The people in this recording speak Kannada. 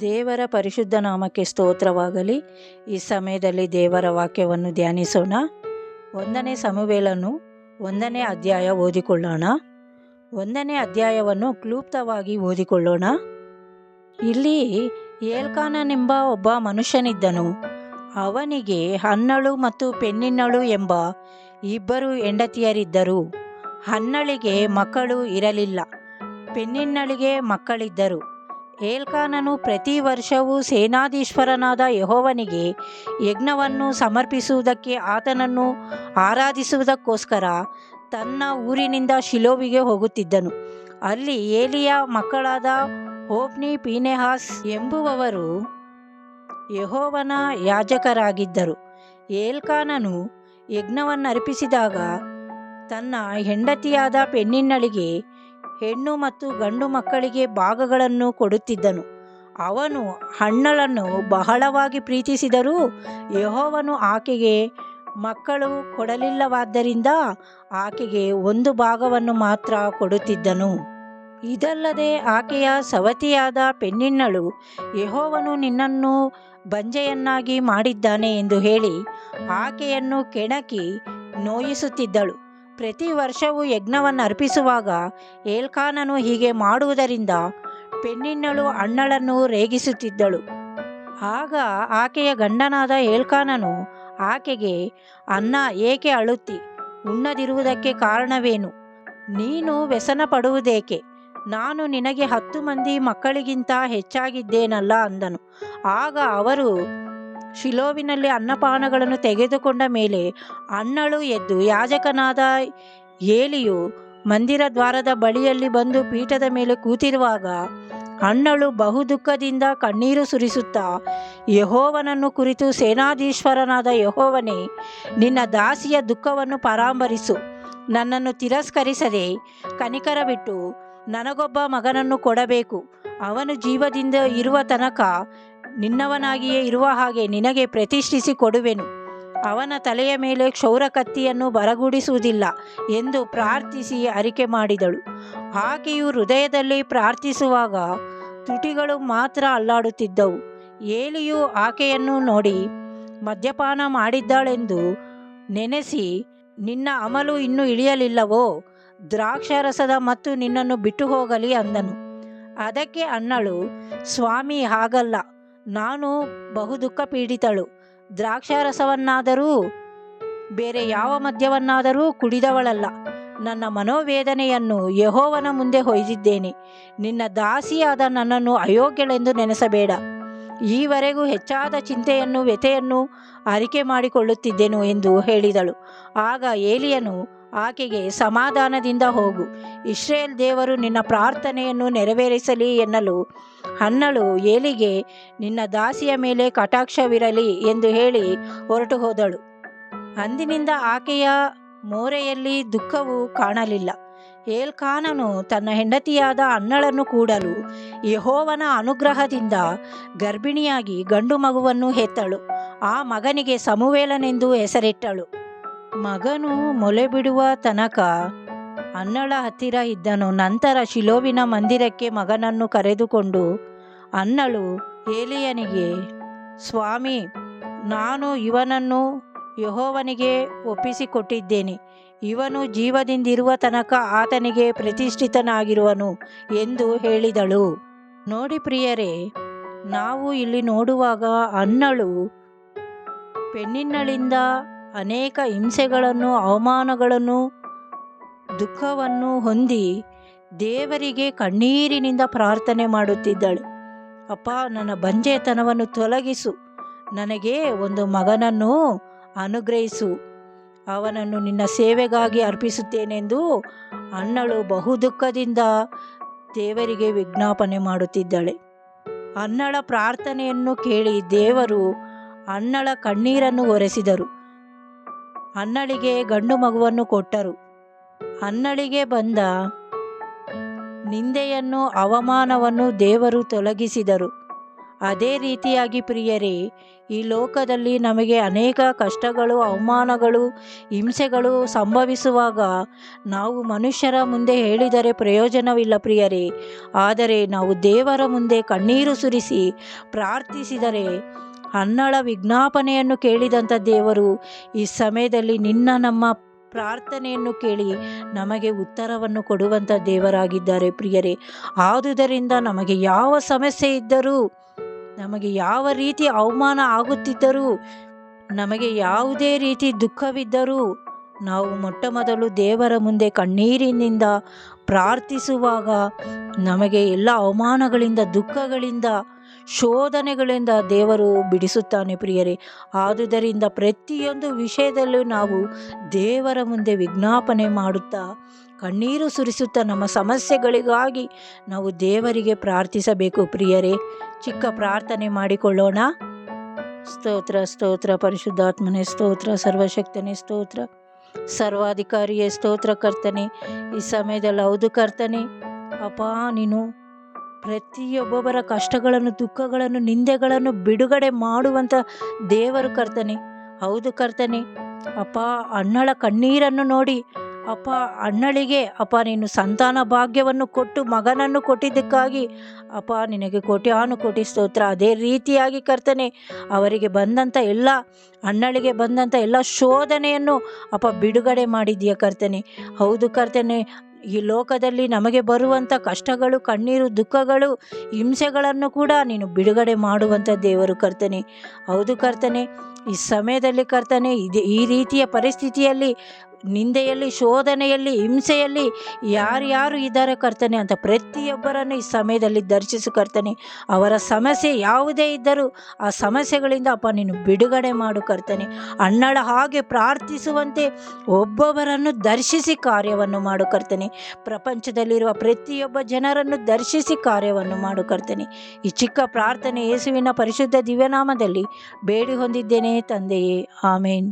ದೇವರ ಪರಿಶುದ್ಧ ನಾಮಕ್ಕೆ ಸ್ತೋತ್ರವಾಗಲಿ. ಈ ಸಮಯದಲ್ಲಿ ದೇವರ ವಾಕ್ಯವನ್ನು ಧ್ಯಾನಿಸೋಣ. 1ನೇ ಸಮುವೇಲನು 1ನೇ ಅಧ್ಯಾಯ ಓದಿಕೊಳ್ಳೋಣ. 1ನೇ ಅಧ್ಯಾಯವನ್ನು ಕ್ಲುಪ್ತವಾಗಿ ಓದಿಕೊಳ್ಳೋಣ. ಇಲ್ಲಿ ಎಲ್ಕಾನನೆಂಬ ಒಬ್ಬ ಮನುಷ್ಯನಿದ್ದನು. ಅವನಿಗೆ ಹನ್ನಳು ಮತ್ತು ಪೆನ್ನಿನ್ನಳು ಎಂಬ ಇಬ್ಬರು ಹೆಂಡತಿಯರಿದ್ದರು. ಹನ್ನಳಿಗೆ ಮಕ್ಕಳು ಇರಲಿಲ್ಲ, ಪೆನ್ನಿನ್ನಳಿಗೆ ಮಕ್ಕಳಿದ್ದರು. ಎಲ್ಕಾನನು ಪ್ರತಿ ವರ್ಷವೂ ಸೇನಾಧೀಶ್ವರನಾದ ಯೆಹೋವನಿಗೆ ಯಜ್ಞವನ್ನು ಸಮರ್ಪಿಸುವುದಕ್ಕೆ, ಆತನನ್ನು ಆರಾಧಿಸುವುದಕ್ಕೋಸ್ಕರ ತನ್ನ ಊರಿನಿಂದ ಶಿಲೋವಿಗೆ ಹೋಗುತ್ತಿದ್ದನು. ಅಲ್ಲಿ ಏಲಿಯ ಮಕ್ಕಳಾದ ಹೋಫ್ನಿ, ಫೀನೆಹಾಸ್ ಎಂಬುವವರು ಯೆಹೋವನ ಯಾಜಕರಾಗಿದ್ದರು. ಎಲ್ಕಾನನು ಯಜ್ಞವನ್ನರ್ಪಿಸಿದಾಗ ತನ್ನ ಹೆಂಡತಿಯಾದ ಪೆನ್ನಿನ್ನಳಿಗೆ ಹೆಣ್ಣು ಮತ್ತು ಗಂಡು ಮಕ್ಕಳಿಗೆ ಭಾಗಗಳನ್ನು ಕೊಡುತ್ತಿದ್ದನು. ಅವನು ಹನ್ನಳನ್ನು ಬಹಳವಾಗಿ ಪ್ರೀತಿಸಿದರೂ ಯೆಹೋವನು ಆಕೆಗೆ ಮಕ್ಕಳು ಕೊಡಲಿಲ್ಲವಾದ್ದರಿಂದ ಆಕೆಗೆ ಒಂದು ಭಾಗವನ್ನು ಮಾತ್ರ ಕೊಡುತ್ತಿದ್ದನು. ಇದಲ್ಲದೆ ಆಕೆಯ ಸವತಿಯಾದ ಪೆನ್ನಿನ್ನಳು ಯೆಹೋವನು ನಿನ್ನನ್ನು ಬಂಜೆಯನ್ನಾಗಿ ಮಾಡಿದ್ದಾನೆ ಎಂದು ಹೇಳಿ ಆಕೆಯನ್ನು ಕೆಣಕಿ ನೋಯಿಸುತ್ತಿದ್ದಳು. ಪ್ರತಿ ವರ್ಷವೂ ಯಜ್ಞವನ್ನು ಅರ್ಪಿಸುವಾಗ ಎಲ್ಕಾನನು ಹೀಗೆ ಮಾಡುವುದರಿಂದ ಪೆನ್ನಿನ್ನಳು ಹನ್ನಳನ್ನು ರೇಗಿಸುತ್ತಿದ್ದಳು. ಆಗ ಆಕೆಯ ಗಂಡನಾದ ಎಲ್ಕಾನನು ಆಕೆಗೆ, ಅನ್ನ, ಏಕೆ ಅಳುತ್ತಿ? ಉಣ್ಣದಿರುವುದಕ್ಕೆ ಕಾರಣವೇನು? ನೀನು ವ್ಯಸನ ಪಡುವುದೇಕೆ? ನಾನು ನಿನಗೆ 10 ಮಂದಿ ಮಕ್ಕಳಿಗಿಂತ ಹೆಚ್ಚಾಗಿದ್ದೇನಲ್ಲ ಅಂದನು. ಆಗ ಅವರು ಶಿಲೋವಿನಲ್ಲಿ ಅನ್ನಪಾನಗಳನ್ನು ತೆಗೆದುಕೊಂಡ ಮೇಲೆ ಹನ್ನಳು ಎದ್ದು ಯಾಜಕನಾದ ಏಲಿಯು ಮಂದಿರ ದ್ವಾರದ ಬಳಿಯಲ್ಲಿ ಬಂದು ಪೀಠದ ಮೇಲೆ ಕೂತಿರುವಾಗ ಹನ್ನಳು ಬಹು ದುಃಖದಿಂದ ಕಣ್ಣೀರು ಸುರಿಸುತ್ತಾ, ಯೆಹೋವನನ್ನು ಕುರಿತು, ಸೇನಾಧೀಶ್ವರನಾದ ಯೆಹೋವನೇ, ನಿನ್ನ ದಾಸಿಯ ದುಃಖವನ್ನು ಪರಾಂಬರಿಸು. ನನ್ನನ್ನು ತಿರಸ್ಕರಿಸದೆ ಕನಿಕರವಿಟ್ಟು ನನಗೊಬ್ಬ ಮಗನನ್ನು ಕೊಡಬೇಕು. ಅವನು ಜೀವದಿಂದ ಇರುವ ತನಕ ನಿನ್ನವನಾಗಿಯೇ ಇರುವ ಹಾಗೆ ನಿನಗೆ ಪ್ರತಿಷ್ಠಿಸಿ ಕೊಡುವೆನು. ಅವನ ತಲೆಯ ಮೇಲೆ ಕ್ಷೌರ ಕತ್ತಿಯನ್ನು ಬರಗೂಡಿಸುವುದಿಲ್ಲ ಎಂದು ಪ್ರಾರ್ಥಿಸಿ ಅರಿಕೆ ಮಾಡಿದಳು. ಆಕೆಯು ಹೃದಯದಲ್ಲಿ ಪ್ರಾರ್ಥಿಸುವಾಗ ತುಟಿಗಳು ಮಾತ್ರ ಅಲ್ಲಾಡುತ್ತಿದ್ದವು. ಏಲಿಯು ಆಕೆಯನ್ನು ನೋಡಿ ಮದ್ಯಪಾನ ಮಾಡಿದ್ದಾಳೆಂದು ನೆನೆಸಿ, ನಿನ್ನ ಅಮಲು ಇನ್ನೂ ಇಳಿಯಲಿಲ್ಲವೋ? ದ್ರಾಕ್ಷಾರಸದ ಮತ್ತು ನಿನ್ನನ್ನು ಬಿಟ್ಟು ಹೋಗಲಿ ಅಂದನು. ಅದಕ್ಕೆ ಹನ್ನಳು, ಸ್ವಾಮಿ, ಹಾಗಲ್ಲ, ನಾನು ಬಹು ದುಃಖ ಪೀಡಿತಳು. ದ್ರಾಕ್ಷಾರಸವನ್ನಾದರೂ ಬೇರೆ ಯಾವ ಮದ್ಯವನ್ನಾದರೂ ಕುಡಿದವಳಲ್ಲ. ನನ್ನ ಮನೋವೇದನೆಯನ್ನು ಯೆಹೋವನ ಮುಂದೆ ಹೊಯ್ದಿದ್ದೇನೆ. ನಿನ್ನ ದಾಸಿಯಾದ ನನ್ನನ್ನು ಅಯೋಗ್ಯಳೆಂದು ನೆನೆಸಬೇಡ. ಈವರೆಗೂ ಹೆಚ್ಚಾದ ಚಿಂತೆಯನ್ನು, ವ್ಯಥೆಯನ್ನು ಅರಿಕೆ ಮಾಡಿಕೊಳ್ಳುತ್ತಿದ್ದೆನು ಎಂದು ಹೇಳಿದಳು. ಆಗ ಏಲಿಯನು ಆಕೆಗೆ, ಸಮಾಧಾನದಿಂದ ಹೋಗು, ಇಸ್ರಾಯೇಲ್ ದೇವರು ನಿನ್ನ ಪ್ರಾರ್ಥನೆಯನ್ನು ನೆರವೇರಿಸಲಿ ಎನ್ನಲು ಹನ್ನಳು ಏಲಿಗೆ, ನಿನ್ನ ದಾಸಿಯ ಮೇಲೆ ಕಟಾಕ್ಷವಿರಲಿ ಎಂದು ಹೇಳಿ ಹೊರಟು ಹೋದಳು. ಅಂದಿನಿಂದ ಆಕೆಯ ಮೋರೆಯಲ್ಲಿ ದುಃಖವು ಕಾಣಲಿಲ್ಲ. ಎಲ್ಕಾನನು ತನ್ನ ಹೆಂಡತಿಯಾದ ಹನ್ನಳನ್ನು ಕೂಡಲು ಯೆಹೋವನ ಅನುಗ್ರಹದಿಂದ ಗರ್ಭಿಣಿಯಾಗಿ ಗಂಡು ಮಗುವನ್ನು ಹೆತ್ತಳು. ಆ ಮಗನಿಗೆ ಸಮುವೇಲನೆಂದು ಹೆಸರಿಟ್ಟಳು. ಮಗನು ಮೊಲೆ ಬಿಡುವ ತನಕ ಹನ್ನಳ ಹತ್ತಿರ ಇದ್ದನು. ನಂತರ ಶಿಲೋವಿನ ಮಂದಿರಕ್ಕೆ ಮಗನನ್ನು ಕರೆದುಕೊಂಡು ಹನ್ನಳು ಏಲಿಯನಿಗೆ, ಸ್ವಾಮಿ, ನಾನು ಇವನನ್ನು ಯೆಹೋವನಿಗೆ ಒಪ್ಪಿಸಿಕೊಟ್ಟಿದ್ದೇನೆ. ಇವನು ಜೀವದಿಂದಿರುವ ತನಕ ಆತನಿಗೆ ಪ್ರತಿಷ್ಠಿತನಾಗಿರುವನು ಎಂದು ಹೇಳಿದಳು. ನೋಡಿ ಪ್ರಿಯರೇ, ನಾವು ಇಲ್ಲಿ ನೋಡುವಾಗ ಹನ್ನಳು ಪೆನ್ನಿನ್ನಳಿಂದ ಅನೇಕ ಹಿಂಸೆಗಳನ್ನು, ಅವಮಾನಗಳನ್ನು, ದುಃಖವನ್ನು ಹೊಂದಿ ದೇವರಿಗೆ ಕಣ್ಣೀರಿನಿಂದ ಪ್ರಾರ್ಥನೆ ಮಾಡುತ್ತಿದ್ದಳು. ಅಪ್ಪ, ನನ್ನ ಬಂಜೆತನವನ್ನು ತೊಲಗಿಸು, ನನಗೆ ಒಂದು ಮಗನನ್ನು ಅನುಗ್ರಹಿಸು, ಅವನನ್ನು ನಿನ್ನ ಸೇವೆಗಾಗಿ ಅರ್ಪಿಸುತ್ತೇನೆಂದು ಹನ್ನಳು ಬಹು ದುಃಖದಿಂದ ದೇವರಿಗೆ ವಿಜ್ಞಾಪನೆ ಮಾಡುತ್ತಿದ್ದಳೆ. ಹನ್ನಳ ಪ್ರಾರ್ಥನೆಯನ್ನು ಕೇಳಿ ದೇವರು ಹನ್ನಳ ಕಣ್ಣೀರನ್ನು ಒರೆಸಿದರು. ಹನ್ನಳಿಗೆ ಗಂಡು ಮಗುವನ್ನು ಕೊಟ್ಟರು. ಹನ್ನಳಿಗೆ ಬಂದ ನಿಂದೆಯನ್ನು, ಅವಮಾನವನ್ನು ದೇವರು ತೊಲಗಿಸಿದರು. ಅದೇ ರೀತಿಯಾಗಿ ಪ್ರಿಯರೇ, ಈ ಲೋಕದಲ್ಲಿ ನಮಗೆ ಅನೇಕ ಕಷ್ಟಗಳು, ಅವಮಾನಗಳು, ಹಿಂಸೆಗಳು ಸಂಭವಿಸುವಾಗ ನಾವು ಮನುಷ್ಯರ ಮುಂದೆ ಹೇಳಿದರೆ ಪ್ರಯೋಜನವಿಲ್ಲ ಪ್ರಿಯರೇ. ಆದರೆ ನಾವು ದೇವರ ಮುಂದೆ ಕಣ್ಣೀರು ಸುರಿಸಿ ಪ್ರಾರ್ಥಿಸಿದರೆ ಹನ್ನಳ ವಿಜ್ಞಾಪನೆಯನ್ನು ಕೇಳಿದಂಥ ದೇವರು ಈ ಸಮಯದಲ್ಲಿ ನಮ್ಮ ಪ್ರಾರ್ಥನೆಯನ್ನು ಕೇಳಿ ನಮಗೆ ಉತ್ತರವನ್ನು ಕೊಡುವಂಥ ದೇವರಾಗಿದ್ದಾರೆ ಪ್ರಿಯರೇ. ಆದುದರಿಂದ ನಮಗೆ ಯಾವ ಸಮಸ್ಯೆ ಇದ್ದರೂ, ನಮಗೆ ಯಾವ ರೀತಿ ಅವಮಾನ ಆಗುತ್ತಿದ್ದರೂ, ನಮಗೆ ಯಾವುದೇ ರೀತಿ ದುಃಖವಿದ್ದರೂ ನಾವು ಮೊಟ್ಟ ಮೊದಲು ದೇವರ ಮುಂದೆ ಕಣ್ಣೀರಿನಿಂದ ಪ್ರಾರ್ಥಿಸುವಾಗ ನಮಗೆ ಎಲ್ಲ ಅವಮಾನಗಳಿಂದ, ದುಃಖಗಳಿಂದ, ಶೋಧನೆಗಳಿಂದ ದೇವರು ಬಿಡಿಸುತ್ತಾನೆ ಪ್ರಿಯರೇ. ಆದುದರಿಂದ ಪ್ರತಿಯೊಂದು ವಿಷಯದಲ್ಲೂ ನಾವು ದೇವರ ಮುಂದೆ ವಿಜ್ಞಾಪನೆ ಮಾಡುತ್ತಾ, ಕಣ್ಣೀರು ಸುರಿಸುತ್ತಾ ನಮ್ಮ ಸಮಸ್ಯೆಗಳಿಗಾಗಿ ನಾವು ದೇವರಿಗೆ ಪ್ರಾರ್ಥಿಸಬೇಕು ಪ್ರಿಯರೇ. ಚಿಕ್ಕ ಪ್ರಾರ್ಥನೆ ಮಾಡಿಕೊಳ್ಳೋಣ. ಸ್ತೋತ್ರ, ಸ್ತೋತ್ರ ಪರಿಶುದ್ಧಾತ್ಮನೇ, ಸ್ತೋತ್ರ ಸರ್ವಶಕ್ತನೇ, ಸ್ತೋತ್ರ ಸರ್ವಾಧಿಕಾರಿಯೇ, ಸ್ತೋತ್ರ ಕರ್ತನೆ. ಈ ಸಮಯದಲ್ಲಿ ಹೌದು ಕರ್ತನೆ, ಅಪ್ಪ ನೀನು ಪ್ರತಿಯೊಬ್ಬೊಬ್ಬರ ಕಷ್ಟಗಳನ್ನು, ದುಃಖಗಳನ್ನು, ನಿಂದೆಗಳನ್ನು ಬಿಡುಗಡೆ ಮಾಡುವಂಥ ದೇವರು ಕರ್ತನೆ. ಹೌದು ಕರ್ತನೆ, ಅಪ್ಪ ಅಣ್ಣಳ ಕಣ್ಣೀರನ್ನು ನೋಡಿ ಅಪ್ಪ ಅಣ್ಣಳಿಗೆ ಅಪ್ಪ ನೀನು ಸಂತಾನ ಭಾಗ್ಯವನ್ನು ಕೊಟ್ಟು ಮಗನನ್ನು ಕೊಟ್ಟಿದ್ದಕ್ಕಾಗಿ ಅಪ್ಪ ನಿನಗೆ ಕೋಟ್ಯಾನುಕೋಟಿ ಸ್ತೋತ್ರ. ಅದೇ ರೀತಿಯಾಗಿ ಕರ್ತನೆ, ಅವರಿಗೆ ಬಂದಂಥ ಅಣ್ಣಳಿಗೆ ಬಂದಂಥ ಎಲ್ಲ ಶೋಧನೆಯನ್ನು ಅಪ್ಪ ಬಿಡುಗಡೆ ಮಾಡಿದೀಯ ಕರ್ತನೆ. ಹೌದು ಕರ್ತನೆ, ಈ ಲೋಕದಲ್ಲಿ ನಮಗೆ ಬರುವಂಥ ಕಷ್ಟಗಳು, ಕಣ್ಣೀರು, ದುಃಖಗಳು, ಹಿಂಸೆಗಳನ್ನು ಕೂಡ ನೀನು ಬಿಡುಗಡೆ ಮಾಡುವಂಥ ದೇವರು ಕರ್ತನೆ. ಹೌದು ಕರ್ತನೆ, ಈ ಸಮಯದಲ್ಲಿ ಕರ್ತನೆ ಈ ರೀತಿಯ ಪರಿಸ್ಥಿತಿಯಲ್ಲಿ, ನಿಂದೆಯಲ್ಲಿ, ಶೋಧನೆಯಲ್ಲಿ, ಹಿಂಸೆಯಲ್ಲಿ ಯಾರ್ಯಾರು ಇದ್ದಾರೆ ಕರ್ತನೆ ಅಂತ ಪ್ರತಿಯೊಬ್ಬರನ್ನು ಈ ಸಮಯದಲ್ಲಿ ದರ್ಶಿಸು ಕರ್ತನೆ. ಅವರ ಸಮಸ್ಯೆ ಯಾವುದೇ ಇದ್ದರೂ ಆ ಸಮಸ್ಯೆಗಳಿಂದ ಅಪ್ಪ ನೀನು ಬಿಡುಗಡೆ ಮಾಡು ಕರ್ತನೆ. ಅಣ್ಣಳ ಹಾಗೆ ಪ್ರಾರ್ಥಿಸುವಂತೆ ಒಬ್ಬೊಬ್ಬರನ್ನು ದರ್ಶಿಸಿ ಕಾರ್ಯವನ್ನು ಮಾಡು ಕರ್ತನೆ. ಪ್ರಪಂಚದಲ್ಲಿರುವ ಪ್ರತಿಯೊಬ್ಬ ಜನರನ್ನು ದರ್ಶಿಸಿ ಕಾರ್ಯವನ್ನು ಮಾಡು ಕರ್ತನೆ. ಈ ಚಿಕ್ಕ ಪ್ರಾರ್ಥನೆ ಯೇಸುವಿನ ಪರಿಶುದ್ಧ ದಿವ್ಯನಾಮದಲ್ಲಿ ಬೇಡಿ ಹೊಂದಿದ್ದೇನೆ ತಂದೆಯೇ, ಆಮೇನ್.